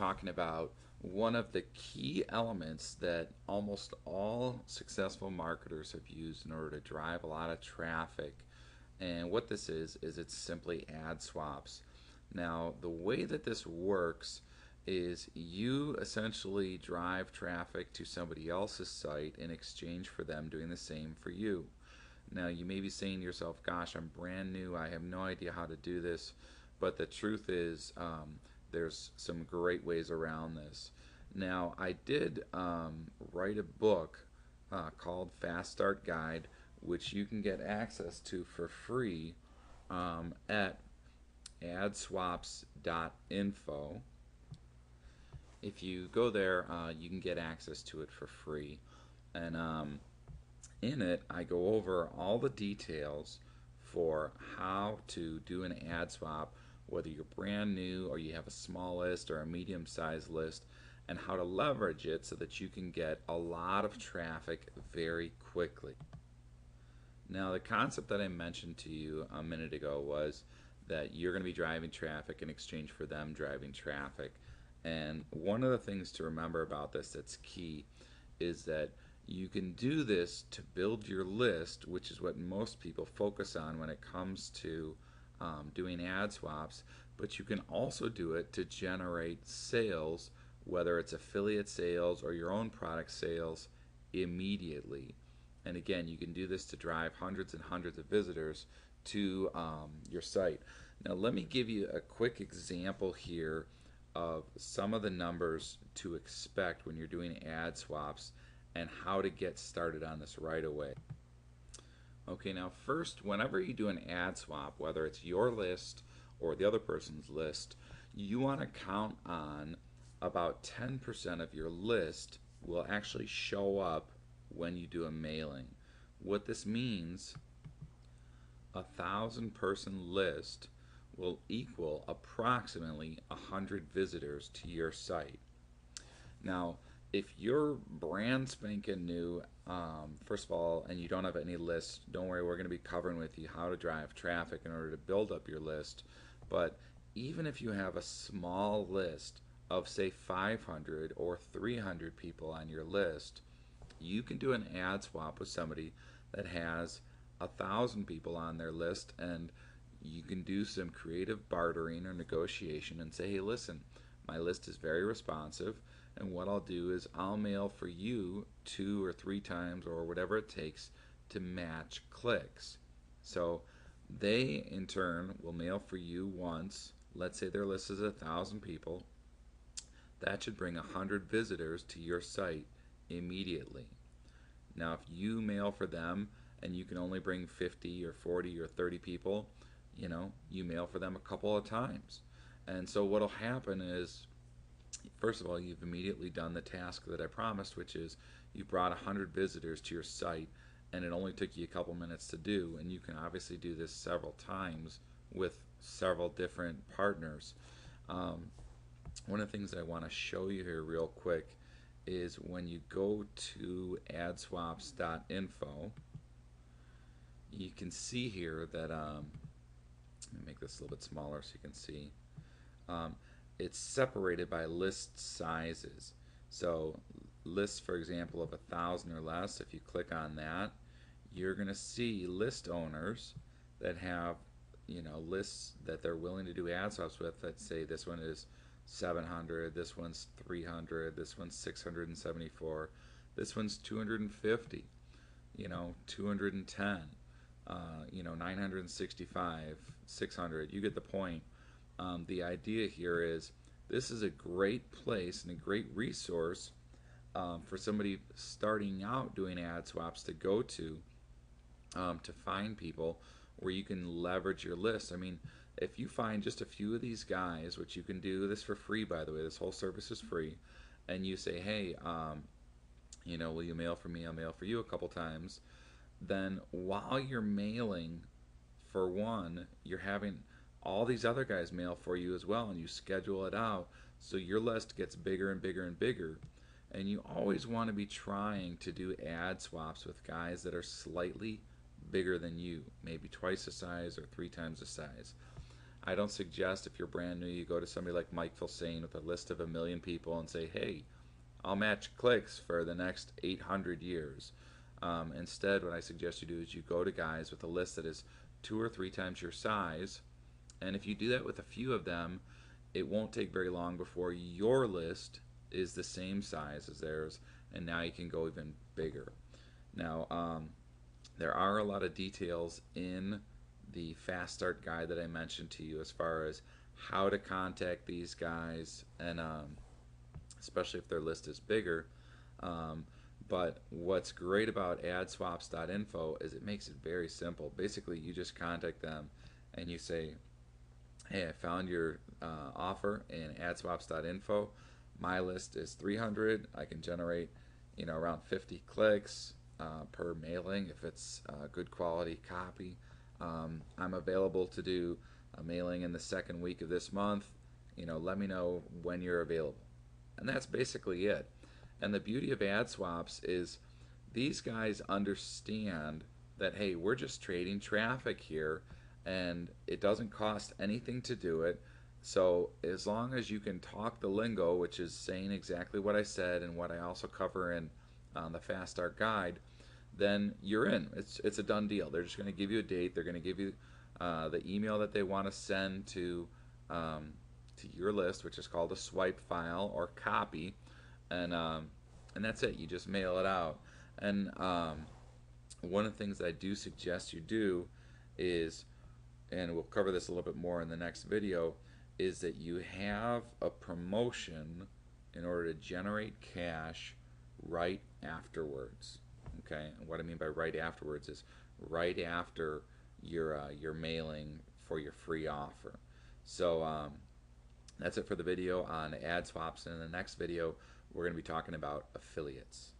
talking about one of the key elements that almost all successful marketers have used in order to drive a lot of traffic. And what this is it's simply ad swaps. Now, the way that this works is you essentially drive traffic to somebody else's site in exchange for them doing the same for you. Now, you may be saying to yourself, gosh, I'm brand new, I have no idea how to do this. But the truth is, there's some great ways around this. Now, I did write a book called Fast Start Guide, which you can get access to for free at adswaps.info. If you go there, you can get access to it for free. And in it, I go over all the details for how to do an ad swap, whether you're brand new or you have a small list or a medium sized list, and how to leverage it so that you can get a lot of traffic very quickly. Now, the concept that I mentioned to you a minute ago was that you're going to be driving traffic in exchange for them driving traffic. And one of the things to remember about this that's key is that you can do this to build your list, which is what most people focus on when it comes to doing ad swaps, but you can also do it to generate sales, whether it's affiliate sales or your own product sales, immediately. And again, you can do this to drive hundreds and hundreds of visitors to your site. Now, let me give you a quick example here of some of the numbers to expect when you're doing ad swaps and how to get started on this right away. Okay, now first, whenever you do an ad swap, whether it's your list or the other person's list, you want to count on about 10% of your list will actually show up when you do a mailing. What this means, 1,000-person list will equal approximately 100 visitors to your site. Now, if you're brand spanking new, first of all, and you don't have any lists, don't worry, we're going to be covering with you how to drive traffic in order to build up your list. But even if you have a small list of, say, 500 or 300 people on your list, you can do an ad swap with somebody that has 1,000 people on their list, and you can do some creative bartering or negotiation and say, hey, listen, my list is very responsive, and what I'll do is I'll mail for you 2 or 3 times or whatever it takes to match clicks. So they in turn will mail for you once. Let's say their list is 1,000 people. That should bring 100 visitors to your site immediately. Now, if you mail for them and you can only bring 50 or 40 or 30 people, you mail for them a couple of times. And so what'll happen is, first of all, you've immediately done the task that I promised, which is you brought 100 visitors to your site, and it only took you a couple minutes to do. And you can obviously do this several times with several different partners. One of the things that I want to show you here real quick is when you go to adswaps.info, you can see here that, let me make this a little bit smaller so you can see, it's separated by list sizes. So lists, for example, of 1,000 or less, if you click on that, you're going to see list owners that have lists that they're willing to do ad swaps with. Let's say this one is 700, this one's 300, this one's 674, this one's 250, 210, 965, 600. You get the point. The idea here is this is a great place and a great resource for somebody starting out doing ad swaps to go to find people where you can leverage your list. I mean, if you find just a few of these guys, which you can do this for free, by the way, this whole service is free, and you say, hey, will you mail for me? I'll mail for you a couple times. Then while you're mailing for one, you're having all these other guys mail for you as well, and you schedule it out so your list gets bigger and bigger and bigger. And you always want to be trying to do ad swaps with guys that are slightly bigger than you, maybe twice the size or 3 times the size. I don't suggest if you're brand new, you go to somebody like Mike Filsain with a list of 1 million people and say, hey, I'll match clicks for the next 800 years. Instead, what I suggest you do is you go to guys with a list that is 2 or 3 times your size, and if you do that with a few of them, it won't take very long before your list is the same size as theirs, and now you can go even bigger. Now, there are a lot of details in the fast start guide that I mentioned to you as far as how to contact these guys, and especially if their list is bigger. Um, but what's great about adswaps.info is it makes it very simple. Basically, you just contact them and you say, hey, I found your offer in adswaps.info. My list is 300. I can generate, around 50 clicks per mailing if it's good quality copy. I'm available to do a mailing in the second week of this month. Let me know when you're available. And that's basically it. And the beauty of AdSwaps is these guys understand that, hey, we're just trading traffic here and it doesn't cost anything to do it. So as long as you can talk the lingo, which is saying exactly what I said and what I also cover in the Fast Start guide, then you're in. It's a done deal. They're just going to give you a date. They're going to give you the email that they want to send to your list, which is called a swipe file or copy, and that's it. You just mail it out. And one of the things that I do suggest you do is, and we'll cover this a little bit more in the next video, is that you have a promotion in order to generate cash right afterwards. Okay, and what I mean by right afterwards is right after your mailing for your free offer. So that's it for the video on ad swaps. And in the next video, we're going to be talking about affiliates.